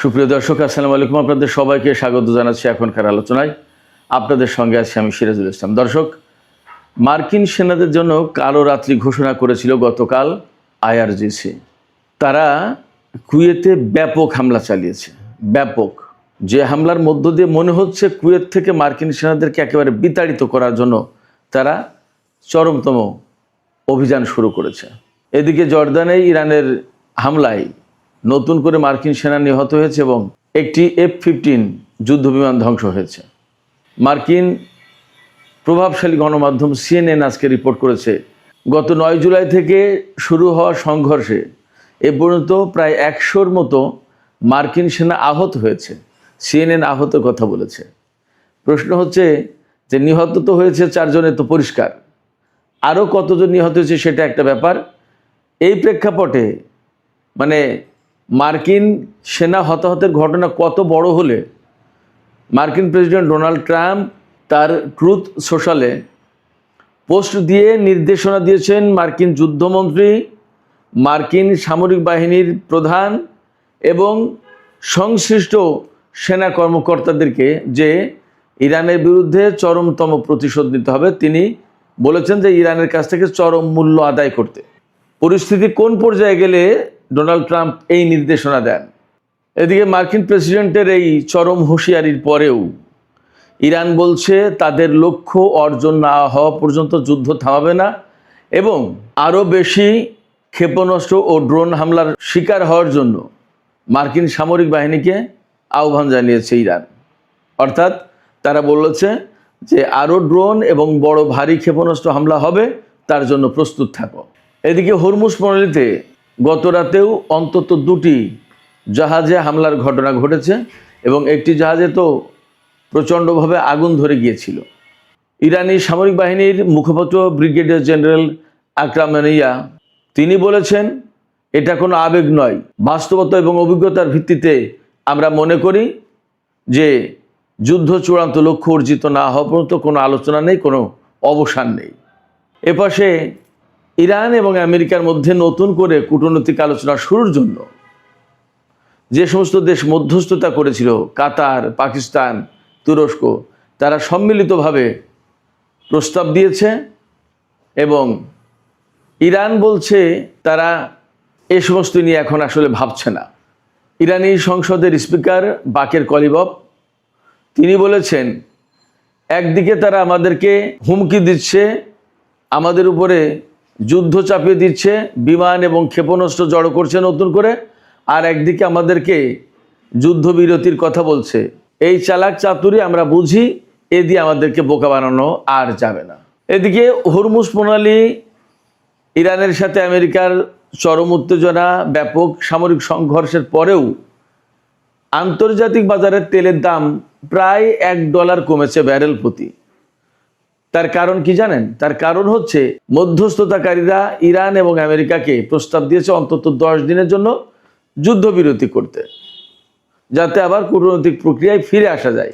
সুপ্রিয় দর্শক, আসসালামু আলাইকুম। আপনাদের সবাইকে স্বাগত জানাচ্ছি এখনকার আলোচনায়। আপনাদের সঙ্গে আছি আমি সিরাজুল ইসলাম। দর্শক, মার্কিন সেনাদের জন্য কালো রাত্রি ঘোষণা করেছিল গতকাল আইআরজিসি। তারা কুয়েতে ব্যাপক হামলা চালিয়েছে। ব্যাপক, যে হামলার মধ্য দিয়ে মনে হচ্ছে কুয়েত থেকে মার্কিন সেনাদেরকে একেবারে বিতাড়িত করার জন্য তারা চরমতম অভিযান শুরু করেছে। এদিকে জর্দানে ইরানের হামলায় নতুন করে মার্কিন সেনা নিহত হয়েছে এবং একটি F-15 যুদ্ধবিমান ধ্বংস হয়েছে। মার্কিন প্রভাবশালী গণমাধ্যম CNN আজকে রিপোর্ট করেছে, গত 9 জুলাই থেকে শুরু হওয়া সংঘর্ষে এ পর্যন্ত প্রায় 100-র মতো মার্কিন সেনা আহত হয়েছে। CNN আহতের কথা বলেছে। প্রশ্ন হচ্ছে যে নিহত তো হয়েছে 4 জনে, তো পরিষ্কার, আরও কতজন নিহত হয়েছে সেটা একটা ব্যাপার। এই প্রেক্ষাপটে মানে মার্কিন সেনা হতাহতের ঘটনা কত বড় হলে মার্কিন প্রেসিডেন্ট ডোনাল্ড ট্রাম্প তার ট্রুথ সোশ্যালে পোস্ট দিয়ে নির্দেশনা দিয়েছেন মার্কিন যুদ্ধমন্ত্রী, মার্কিন সামরিক বাহিনীর প্রধান এবং সংশ্লিষ্ট সেনা কর্মকর্তাদেরকে যে ইরানের বিরুদ্ধে চরমতম প্রতিশোধ নিতে হবে। তিনি বলেছেন যে ইরানের কাছ থেকে চরম মূল্য আদায় করতে। পরিস্থিতি কোন পর্যায়ে গেলে ডোনাল্ড ট্রাম্প এই নির্দেশনা দেন? এদিকে মার্কিন প্রেসিডেন্টের এই চরম হুঁশিয়ারির পরেও ইরান বলছে তাদের লক্ষ্য অর্জন না হওয়া পর্যন্ত যুদ্ধ থামাবে না এবং আরও বেশি ক্ষেপণাস্ত্র ও ড্রোন হামলার শিকার হওয়ার জন্য মার্কিন সামরিক বাহিনীকে আহ্বান জানিয়েছে ইরান। অর্থাৎ তারা বলেছে যে আরও ড্রোন এবং বড় ভারী ক্ষেপণাস্ত্র হামলা হবে, তার জন্য প্রস্তুত থাকো। এদিকে হরমুজ প্রণালীতে গত রাতেও অন্তত 2টি জাহাজে হামলার ঘটনা ঘটেছে এবং একটি জাহাজে তো প্রচণ্ডভাবে আগুন ধরে গিয়েছিল। ইরানি সামরিক বাহিনীর মুখপাত্র ব্রিগেডিয়ার জেনারেল আকরাম মানিয়া তিনি বলেছেন, এটা কোনো আবেগ নয়, বাস্তবতা এবং অভিজ্ঞতার ভিত্তিতে আমরা মনে করি যে যুদ্ধ চূড়ান্ত লক্ষ্য অর্জিত না হওয়া পর্যন্ত কোনো আলোচনা নেই, কোনো অবসান নেই। এপাশে ইরান এবং আমেরিকার মধ্যে নতুন করে কূটনৈতিক আলোচনা শুরুর জন্য যে সমস্ত দেশ মধ্যস্থতা করেছিল, কাতার, পাকিস্তান, তুরস্ক, তারা সম্মিলিতভাবে প্রস্তাব দিয়েছে এবং ইরান বলছে তারা এ সমস্ত নিয়ে এখন আসলে ভাবছে না। ইরানি সংসদের স্পিকার বাকের কলিবফ তিনি বলেছেন, একদিকে তারা আমাদেরকে হুমকি দিচ্ছে, আমাদের উপরে যুদ্ধ চাপিয়ে দিচ্ছে, বিমান এবং ক্ষেপণাস্ত্র জড়ো করছে নতুন করে, আর একদিকে আমাদেরকে যুদ্ধবিরতির কথা বলছে। এই চালাক চাতুরি আমরা বুঝি, এ দিয়ে আমাদেরকে বোকা বানানো আর যাবে না। এদিকে হরমুজ প্রণালী, ইরানের সাথে আমেরিকার চরম উত্তেজনা, ব্যাপক সামরিক সংঘর্ষের পরেও আন্তর্জাতিক বাজারে তেলের দাম প্রায় $1 কমেছে ব্যারেল প্রতি। তার কারণ কি জানেন? তার কারণ হচ্ছে মধ্যস্থতাকারীরা ইরান এবং আমেরিকাকে প্রস্তাব দিয়েছে অন্তত 10 দিনের জন্য যুদ্ধবিরতি করতে, যাতে আবার কূটনৈতিক প্রক্রিয়ায় ফিরে আসা যায়।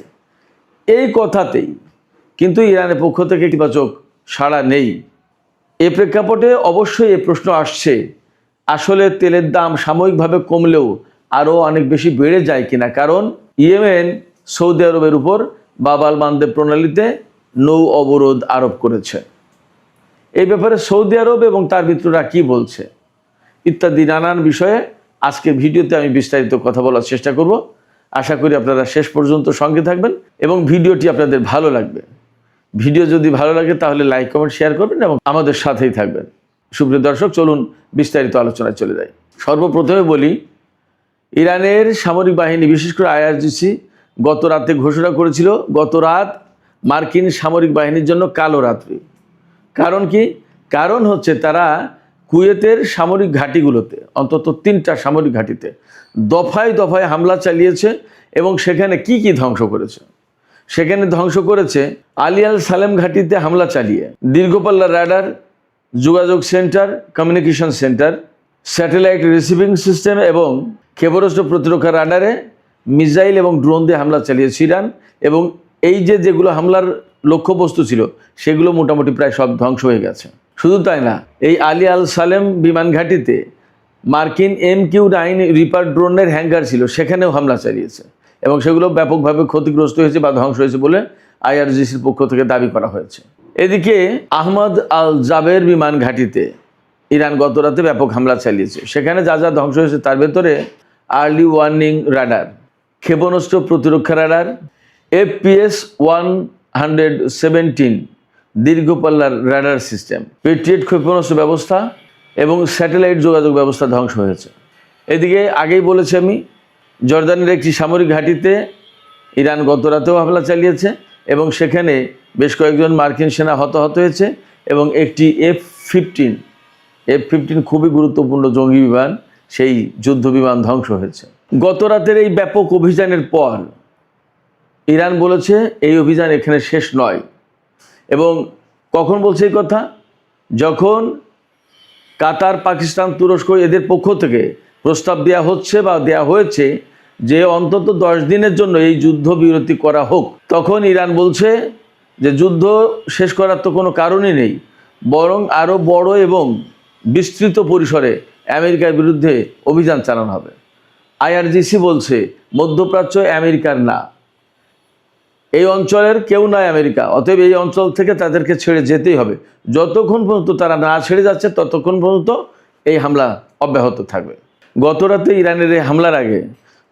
এই কথাতেই কিন্তু ইরানের পক্ষ থেকে ইতিবাচক সাড়া নেই। এ প্রেক্ষাপটে অবশ্যই এ প্রশ্ন আসছে, আসলে তেলের দাম সাময়িকভাবে কমলেও আরও অনেক বেশি বেড়ে যায় কিনা। কারণ ইয়েমেন সৌদি আরবের উপর বাব আল মানদেব প্রণালীতে নৌ অবরোধ আরোপ করেছে। এই ব্যাপারে সৌদি আরব এবং তার মিত্ররা কি বলছে ইত্যাদি নানান বিষয়ে আজকে ভিডিওতে আমি বিস্তারিত কথা বলার চেষ্টা করব। আশা করি আপনারা শেষ পর্যন্ত সঙ্গে থাকবেন এবং ভিডিওটি আপনাদের ভালো লাগবে। ভিডিও যদি ভালো লাগে তাহলে লাইক, কমেন্ট, শেয়ার করবেন এবং আমাদের সাথেই থাকবেন। সুপ্রিয় দর্শক, চলুন বিস্তারিত আলোচনায় চলে যাই। সর্বপ্রথমে বলি, ইরানের সামরিক বাহিনী বিশেষ করে আইআরজিসি গত রাতে ঘোষণা করেছিল গত রাত মার্কিন সামরিক বাহিনীর জন্য কালো রাত্রি। কারণ কি? কারণ হচ্ছে তারা কুয়েতের সামরিক ঘাঁটিগুলোতে, অন্তত 3টা সামরিক ঘাঁটিতে দফায় দফায় হামলা চালিয়েছে এবং সেখানে কি কি ধ্বংস করেছে। সেখানে ধ্বংস করেছে আলী আল সালেম ঘাঁটিতে হামলা চালিয়ে দীর্ঘপাল্লা রাডার, যোগাযোগ centre, communication centre, satellite receiving system এবং ক্ষেপণাস্ত্র প্রতিরক্ষা রাডারে মিসাইল এবং ড্রোন দিয়ে হামলা চালিয়েছে ইরান। এবং এই যেগুলো হামলার লক্ষ্যবস্তু ছিল সেগুলো মোটামুটি প্রায় সব ধ্বংস হয়ে গেছে। শুধু তাই না, এই আলী আল সালেম বিমান ঘাঁটিতে মার্কিন MQ-9 রিপার ড্রোনের হ্যাঙ্গার ছিল, সেখানেও হামলা চালিয়েছে এবং সেগুলো ব্যাপকভাবে ক্ষতিগ্রস্ত হয়েছে বা ধ্বংস হয়েছে বলে IRGCর পক্ষ থেকে দাবি করা হয়েছে। এদিকে আহমদ আল জাবের বিমান ঘাঁটিতে ইরান গত রাতে ব্যাপক হামলা চালিয়েছে। সেখানে যা যা ধ্বংস হয়েছে তার ভেতরে আর্লি ওয়ার্নিং রাডার, ক্ষেপণাস্ত্র প্রতিরক্ষা রাডার, FPS-117 দীর্ঘপাল্লার রাডার সিস্টেম, পেট্রিয়েট ক্ষেপণাস্ত্র ব্যবস্থা এবং স্যাটেলাইট যোগাযোগ ব্যবস্থা ধ্বংস হয়েছে। এদিকে আগেই বলেছি আমি, জর্দানের একটি সামরিক ঘাঁটিতে ইরান গত রাতেও হামলা চালিয়েছে এবং সেখানে বেশ কয়েকজন মার্কিন সেনা হতাহত হয়েছে এবং একটি F-15 খুবই গুরুত্বপূর্ণ জঙ্গি বিমান, সেই যুদ্ধ বিমান ধ্বংস হয়েছে। গত রাতের এই ব্যাপক অভিযানের পর ইরান বলেছে এই অভিযান এখানে শেষ নয়। এবং কখন বলছে এই কথা? যখন কাতার, পাকিস্তান, তুরস্ক এদের পক্ষ থেকে প্রস্তাব দেওয়া হচ্ছে বা দেওয়া হয়েছে যে অন্তত 10 দিনের জন্য এই যুদ্ধ বিরতি করা হোক, তখন ইরান বলছে যে যুদ্ধ শেষ করার তো কোনো কারণই নেই, বরং আরও বড় এবং বিস্তৃত পরিসরে আমেরিকার বিরুদ্ধে অভিযান চালানো হবে। IRGC বলছে মধ্যপ্রাচ্য আমেরিকার না, এই অঞ্চলের কেউ নয় আমেরিকা, অতএব এই অঞ্চল থেকে তাদেরকে ছেড়ে যেতেই হবে। যতক্ষণ পর্যন্ত তারা না ছেড়ে যাচ্ছে ততক্ষণ পর্যন্ত এই হামলা অব্যাহত থাকবে। গত রাতে ইরানের এই হামলার আগে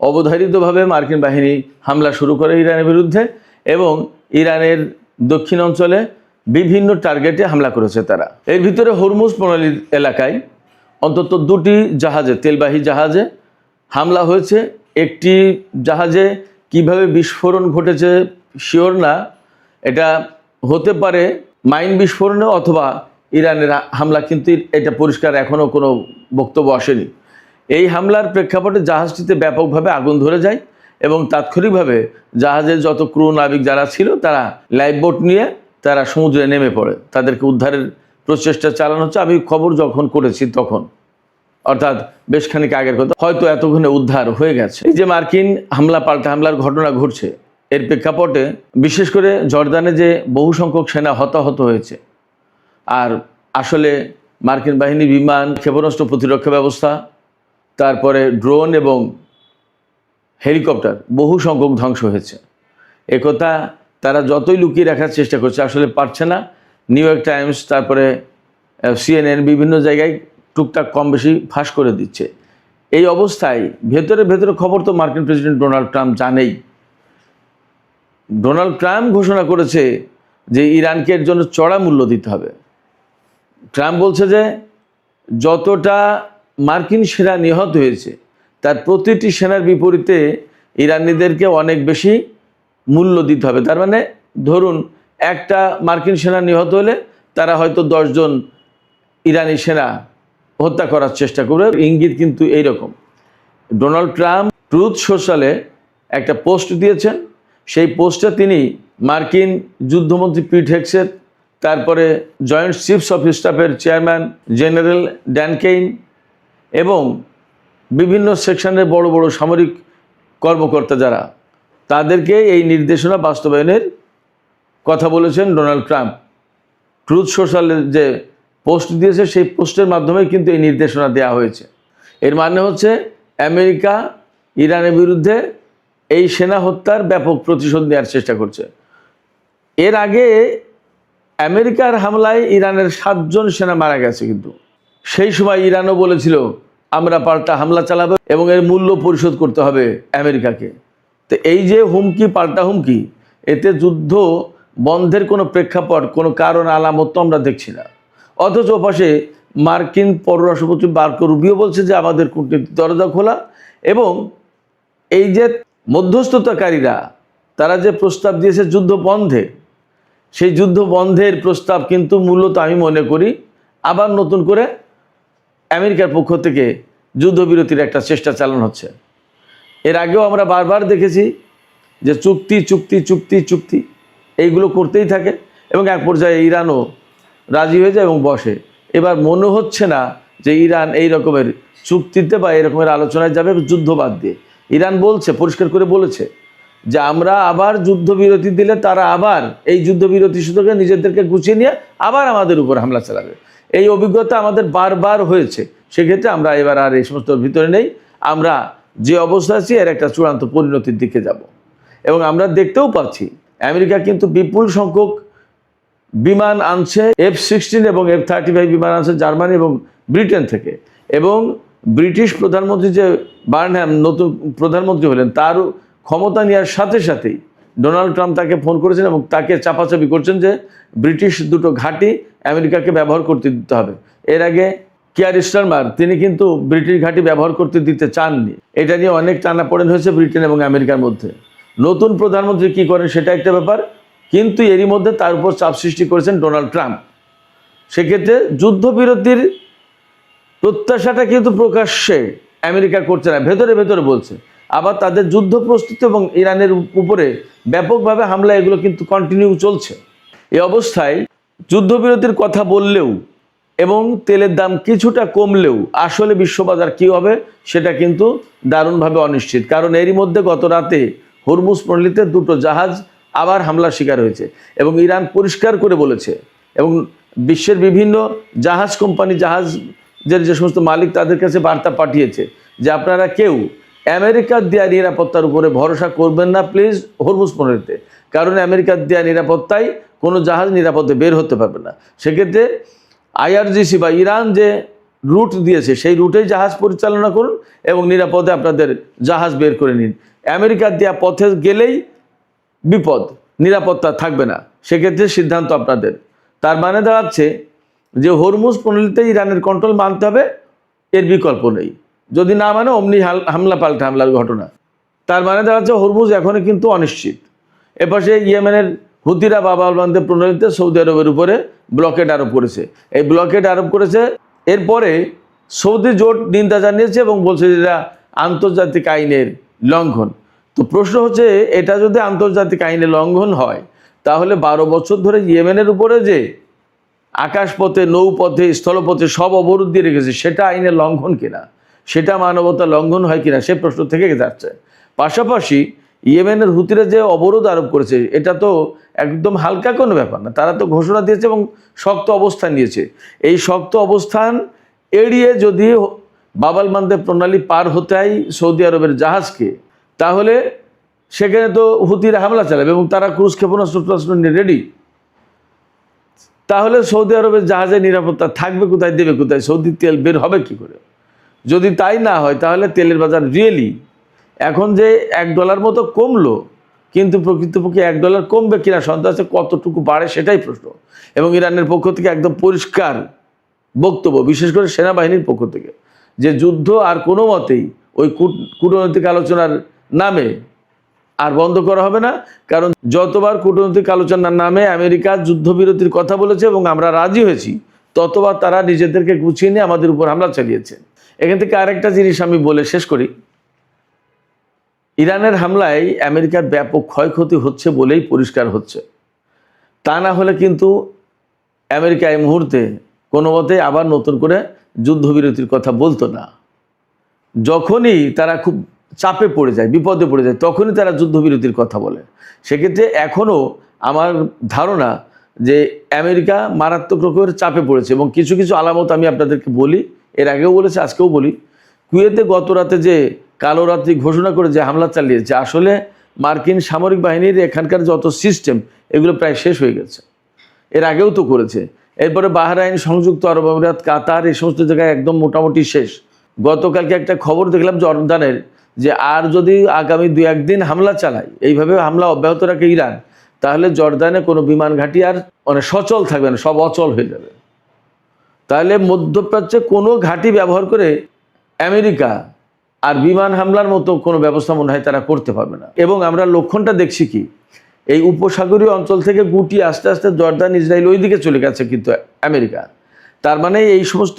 অবধারিতভাবে মার্কিন বাহিনী হামলা শুরু করে ইরানের বিরুদ্ধে এবং ইরানের দক্ষিণ অঞ্চলে বিভিন্ন টার্গেটে হামলা করেছে তারা। এর ভিতরে হরমুজ প্রণালীর এলাকায় অন্তত 2টি জাহাজে, তেলবাহী জাহাজে হামলা হয়েছে। একটি জাহাজে কিভাবে বিস্ফোরণ ঘটেছে শিওর না, এটা হতে পারে মাইন বিস্ফোরণে অথবা ইরানের হামলা, কিন্তু এটা পরিষ্কার এখনও কোনো বক্তব্য আসেনি। এই হামলার প্রেক্ষাপটে জাহাজটিতে ব্যাপকভাবে আগুন ধরে যায় এবং তাৎক্ষণিকভাবে জাহাজের যত ক্রু নাবিক যারা ছিল তারা লাইফ বোট নিয়ে তারা সমুদ্রে নেমে পড়ে, তাদেরকে উদ্ধারের প্রচেষ্টা চালানো হচ্ছে। আমি খবর যখন করেছি তখন, অর্থাৎ বেশ খানিক আগের কথা, হয়তো এতক্ষণে উদ্ধার হয়ে গেছে। এই যে মার্কিন হামলা পাল্টা হামলার ঘটনা ঘটছে, এর প্রেক্ষাপটে বিশেষ করে জর্দানে যে বহু সংখ্যক সেনা হতাহত হয়েছে, আর আসলে মার্কিন বাহিনী বিমান, ক্ষেপণাস্ত্র প্রতিরক্ষা ব্যবস্থা, তারপরে ড্রোন এবং হেলিকপ্টার বহু সংখ্যক ধ্বংস হয়েছে। একথা তারা যতই লুকিয়ে রাখার চেষ্টা করছে আসলে পারছে না। নিউ ইয়র্ক টাইমস, তারপরে CNN বিভিন্ন জায়গায় টুকটাক কম বেশি ফাঁস করে দিচ্ছে। এই অবস্থায় ভেতরে ভেতরে খবর তো মার্কিন প্রেসিডেন্ট ডোনাল্ড ট্রাম্প জানেই। ডোনাল্ড ট্রাম্প ঘোষণা করেছে যে ইরানকে এর জন্য চড়া মূল্য দিতে হবে। ট্রাম্প বলছে যে যতটা মার্কিন সেনা নিহত হয়েছে তার প্রতিটি সেনার বিপরীতে ইরানিদেরকে অনেক বেশি মূল্য দিতে হবে। তার মানে ধরুন একটা মার্কিন সেনা নিহত হলে তারা হয়তো 10 জন ইরানি সেনা হত্যা করার চেষ্টা করবে। ইঙ্গিত কিন্তু এইরকম। ডোনাল্ড ট্রাম্প ট্রুথ সোশ্যালে একটা পোস্ট দিয়েছেন। সেই পোস্টে তিনি মার্কিন যুদ্ধমন্ত্রী পিট হেগসেট, তারপরে জয়েন্ট চিফস অফ স্টাফের চেয়ারম্যান জেনারেল ড্যান কেইন এবং বিভিন্ন সেকশনের বড় বড় সামরিক কর্মকর্তা যারা, তাদেরকে এই নির্দেশনা বাস্তবায়নের কথা বলেছেন ডোনাল্ড ট্রাম্প। ট্রুথ সোশ্যালের যে পোস্ট দিয়েছে সেই পোস্টের মাধ্যমে কিন্তু এই নির্দেশনা দেওয়া হয়েছে। এর মানে হচ্ছে আমেরিকা ইরানের বিরুদ্ধে এই সেনা হত্যার ব্যাপক প্রতিশোধ নেওয়ার চেষ্টা করছে। এর আগে আমেরিকার হামলায় ইরানের 7 জন সেনা মারা গেছে, কিন্তু সেই সময় ইরানও বলেছিল আমরা পাল্টা হামলা চালাবো এবং এর মূল্য পরিশোধ করতে হবে আমেরিকাকে। তো এই যে হুমকি, পাল্টা হুমকি, এতে যুদ্ধ বন্ধের কোনো প্রেক্ষাপট, কোনো কারণ আলামত তো আমরা দেখছি না। অথচ পাশে মার্কিন পররাষ্ট্রমন্ত্রী মার্কো রুবিও বলছে যে আমাদের কূটনীতিক দরজা খোলা, এবং এই যে মধ্যস্থতাকারীরা তারা যে প্রস্তাব দিয়েছে যুদ্ধ বন্ধে, সেই যুদ্ধ বন্ধের প্রস্তাব কিন্তু মূলত আমি মনে করি আবার নতুন করে আমেরিকার পক্ষ থেকে যুদ্ধবিরতির একটা চেষ্টা চালানো হচ্ছে। এর আগেও আমরা বারবার দেখেছি যে চুক্তি চুক্তি চুক্তি চুক্তি এইগুলো করতেই থাকে এবং এক পর্যায়ে ইরানও রাজি হয়ে যায় এবং বসে। এবার মনে হচ্ছে না যে ইরান এই রকমের চুক্তিতে বা এই রকমের আলোচনায় যাবে যুদ্ধ বাদ দিয়ে। ইরান বলছে, পরিষ্কার করে বলেছে যে আমরা আবার যুদ্ধবিরতি দিলে তারা আবার এই যুদ্ধবিরতি সুযোগে নিজেদেরকে গুছিয়ে নিয়ে আবার আমাদের উপর হামলা চালাবে। এই অভিজ্ঞতা আমাদের বারবার হয়েছে, সেক্ষেত্রে আমরা এবার আর এই সমস্ত ভিতরে নেই, আমরা যে অবস্থা আছি এর একটা চূড়ান্ত পরিণতির দিকে যাব। এবং আমরা দেখতেও পাচ্ছি আমেরিকা কিন্তু বিপুল সংখ্যক বিমান আনছে, F-16 এবং F-35 বিমান আনছে জার্মানি এবং ব্রিটেন থেকে। এবং ব্রিটিশ প্রধানমন্ত্রী যে বার্নহ্যাম নতুন প্রধানমন্ত্রী হলেন, তার ক্ষমতা নেওয়ার সাথে সাথেই ডোনাল্ড ট্রাম্প তাকে ফোন করেছেন এবং তাকে চাপাচাপি করছেন যে ব্রিটিশ দুটো ঘাঁটি আমেরিকাকে ব্যবহার করতে দিতে হবে। এর আগে কিয়ার স্টারমার তিনি কিন্তু ব্রিটিশ ঘাঁটি ব্যবহার করতে দিতে চাননি। এটা নিয়ে অনেক টানাপোড়েন হয়েছে ব্রিটেন এবং আমেরিকার মধ্যে। নতুন প্রধানমন্ত্রী কি করেন সেটা একটা ব্যাপার, কিন্তু এরই মধ্যে তার উপর চাপ সৃষ্টি করেছেন ডোনাল্ড ট্রাম্প। সেক্ষেত্রে যুদ্ধবিরতির প্রত্যাশাটা কিন্তু প্রকাশ্যে আমেরিকা করছে না, ভেতরে ভেতরে বলছে। আবার তাদের যুদ্ধ প্রস্তুতি এবং ইরানের উপরে ব্যাপকভাবে হামলা এগুলো কিন্তু কন্টিনিউ চলছে। এই অবস্থায় যুদ্ধবিরতির কথা বললেও এবং তেলের দাম কিছুটা কমলেও আসলে বিশ্ববাজার কী হবে সেটা কিন্তু দারুণভাবে অনিশ্চিত। কারণ এরই মধ্যে গত রাতে হরমুজ প্রণালীতে দুটো জাহাজ আবার হামলার শিকার হয়েছে এবং ইরান পরিষ্কার করে বলেছে এবং বিশ্বের বিভিন্ন জাহাজ কোম্পানি, জাহাজের যে সমস্ত মালিক তাদের কাছে বার্তা পাঠিয়েছে যে আপনারা কেউ আমেরিকার দেওয়া নিরাপত্তার উপরে ভরসা করবেন না প্লিজ হরমুজ প্রণালীতে, কারণ আমেরিকার দেওয়া নিরাপত্তায় কোনো জাহাজ নিরাপদে বের হতে পারবে না। সেক্ষেত্রে IRGC বা ইরান যে রুট দিয়েছে সেই রুটেই জাহাজ পরিচালনা করুন এবং নিরাপদে আপনাদের জাহাজ বের করে নিন। আমেরিকার দেওয়া পথে গেলেই বিপদ, নিরাপত্তা থাকবে না, সেক্ষেত্রে সিদ্ধান্ত আপনাদের। তার মানে দাঁড়াচ্ছে যে হরমুজ প্রণালীতে ইরানের কন্ট্রোল মানতে হবে, এর বিকল্প নেই। যদি না মানে অমনি হামলা পাল্টা হামলার ঘটনা। তার মানে দাঁড়াচ্ছে হরমুজ এখনও কিন্তু অনিশ্চিত। এপাশে ইয়েমেনের হুতিরা বাব আল মানদেব প্রণালীতে সৌদি আরবের উপরে ব্লকেড আরোপ করেছে। এই ব্লকেড আরোপ করেছে, এরপরে সৌদি জোট নিন্দা জানিয়েছে এবং বলছে যে এটা আন্তর্জাতিক আইনের লঙ্ঘন। তো প্রশ্ন হচ্ছে, এটা যদি আন্তর্জাতিক আইনের লঙ্ঘন হয় তাহলে 12 বছর ধরে ইয়েমেনের উপরে যে আকাশপথে, নৌপথে, স্থলপথে সব অবরোধ দিয়ে রেখেছে সেটা আইনের লঙ্ঘন কিনা, সেটা মানবতা লঙ্ঘন হয় কিনা সে প্রশ্ন থেকে যাচ্ছে। পাশাপাশি ইয়েমেনের হুতিরা যে অবরোধ আরোপ করেছে এটা তো একদম হালকা কোনো ব্যাপার না। তারা তো ঘোষণা দিয়েছে এবং শক্ত অবস্থান নিয়েছে। এই শক্ত অবস্থান এড়িয়ে যদি বাব আল মানদেব প্রণালী পার হতে হয় সৌদি আরবের জাহাজকে, তাহলে সেখানে তো হুতিরা হামলা চালাবে এবং তারা ক্রুজ ক্ষেপণাস্ত্র নিয়ে রেডি। তাহলে সৌদি আরবের জাহাজের নিরাপত্তা থাকবে কোথায়, দেবে কোথায়? সৌদি তেল বের হবে কি করে? যদি তাই না হয় তাহলে তেলের বাজার রিয়েলি এখন যে $1 মতো কমলো, কিন্তু প্রকৃতপক্ষে $1 কমবে কিনা সন্দেহ আছে, কতটুকু বাড়ে সেটাই প্রশ্ন। এবং ইরানের পক্ষ থেকে একদম পরিষ্কার বক্তব্য, বিশেষ করে সেনাবাহিনীর পক্ষ থেকে, যে যুদ্ধ আর কোনো মতেই ওই কূটনৈতিক আলোচনার নামে আর বন্ধ করা হবে না। কারণ যতবার কূটনৈতিক আলোচনার নামে আমেরিকা যুদ্ধবিরতির কথা বলেছে এবং আমরা রাজি হয়েছি, ততবার তারা নিজেদেরকে গুছিয়ে নিয়ে আমাদের উপর হামলা চালিয়েছে। এখান থেকে আরেকটা জিনিস আমি বলে শেষ করি, ইরানের হামলায় আমেরিকার ব্যাপক ক্ষয়ক্ষতি হচ্ছে বলেই পরিষ্কার হচ্ছে। তা না হলে কিন্তু আমেরিকা এই মুহূর্তে কোনো মতে আবার নতুন করে যুদ্ধবিরতির কথা বলতো না। যখনই তারা খুব চাপে পড়ে যায়, বিপদে পড়ে যায়, তখনই তারা যুদ্ধবিরতির কথা বলে। সেক্ষেত্রে এখনও আমার ধারণা যে আমেরিকা মারাত্মক রকমের চাপে পড়েছে এবং কিছু কিছু আলামত আমি আপনাদেরকে বলি, এর আগেও বলেছি আজকেও বলি। কুয়েতে গত রাতে যে কালো রাত্রি ঘোষণা করে যে হামলা চালিয়েছে, আসলে মার্কিন সামরিক বাহিনীর এখানকার যত সিস্টেম এগুলো প্রায় শেষ হয়ে গেছে। এর আগেও তো করেছে। এরপরে বাহরাইন, সংযুক্ত আরব আমিরাত, কাতার, এই সমস্ত জায়গায় একদম মোটামুটি শেষ। গতকালকে একটা খবর দেখলাম জর্দানের, যে আর যদি আগামী 2-1 দিন হামলা চালায়, এইভাবে হামলা অব্যাহত রাখে ইরান, তাহলে জর্দানে কোনো বিমান ঘাঁটি আর সচল থাকবে না, সব অচল হয়ে যাবে। তাহলে মধ্যপ্রাচ্যে কোনো ঘাঁটি ব্যবহার করে আমেরিকা আর বিমান হামলার মতো কোনো ব্যবস্থা মনে হয় তারা করতে পারবে না। এবং আমরা লক্ষণটা দেখছি কি, এই উপসাগরীয় অঞ্চল থেকে গুটি আস্তে আস্তে জর্দান, ইসরায়েল ওই দিকে চলে গেছে কিন্তু আমেরিকা। তার মানে এই সমস্ত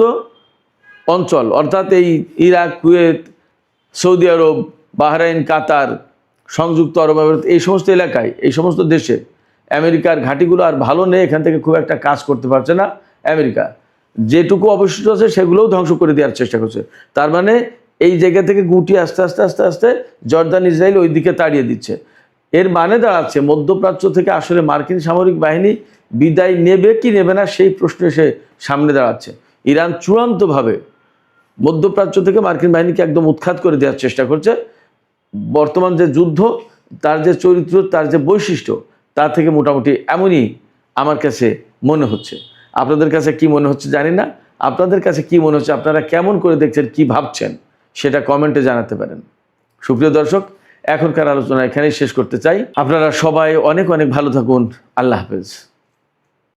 অঞ্চল অর্থাৎ এই ইরাক, কুয়েত, সৌদি আরব, বাহরাইন, কাতার, সংযুক্ত আরব আমিরাত, এই সমস্ত এলাকায়, এই সমস্ত দেশে আমেরিকার ঘাঁটিগুলো আর ভালো নেই, এখান থেকে খুব একটা কাজ করতে পারছে না আমেরিকা। যেটুকু অবশিষ্ট আছে সেগুলোও ধ্বংস করে দেওয়ার চেষ্টা করছে। তার মানে এই জায়গা থেকে গুটি আস্তে আস্তে আস্তে আস্তে জর্দান, ইসরায়েল ওই দিকে তাড়িয়ে দিচ্ছে। এর মানে দাঁড়াচ্ছে মধ্যপ্রাচ্য থেকে আসলে মার্কিন সামরিক বাহিনী বিদায় নেবে কি নেবে না সেই প্রশ্ন এসে সামনে দাঁড়াচ্ছে। ইরান চূড়ান্তভাবে মধ্যপ্রাচ্য থেকে মার্কিন বাহিনীকে একদম উৎখাত করে দেওয়ার চেষ্টা করছে। বর্তমান যে যুদ্ধ, তার যে চরিত্র, তার যে বৈশিষ্ট্য, তার থেকে মোটামুটি এমনই আমার কাছে মনে হচ্ছে। আপনাদের কাছে কি মনে হচ্ছে জানি না। আপনাদের কাছে কি মনে হচ্ছে, আপনারা কেমন করে দেখছেন, কি ভাবছেন, সেটা কমেন্টে জানাতে পারেন। সুপ্রিয় দর্শক, এখনকার আলোচনা এখানেই শেষ করতে চাই। আপনারা সবাই অনেক অনেক ভালো থাকুন। আল্লাহ হাফেজ।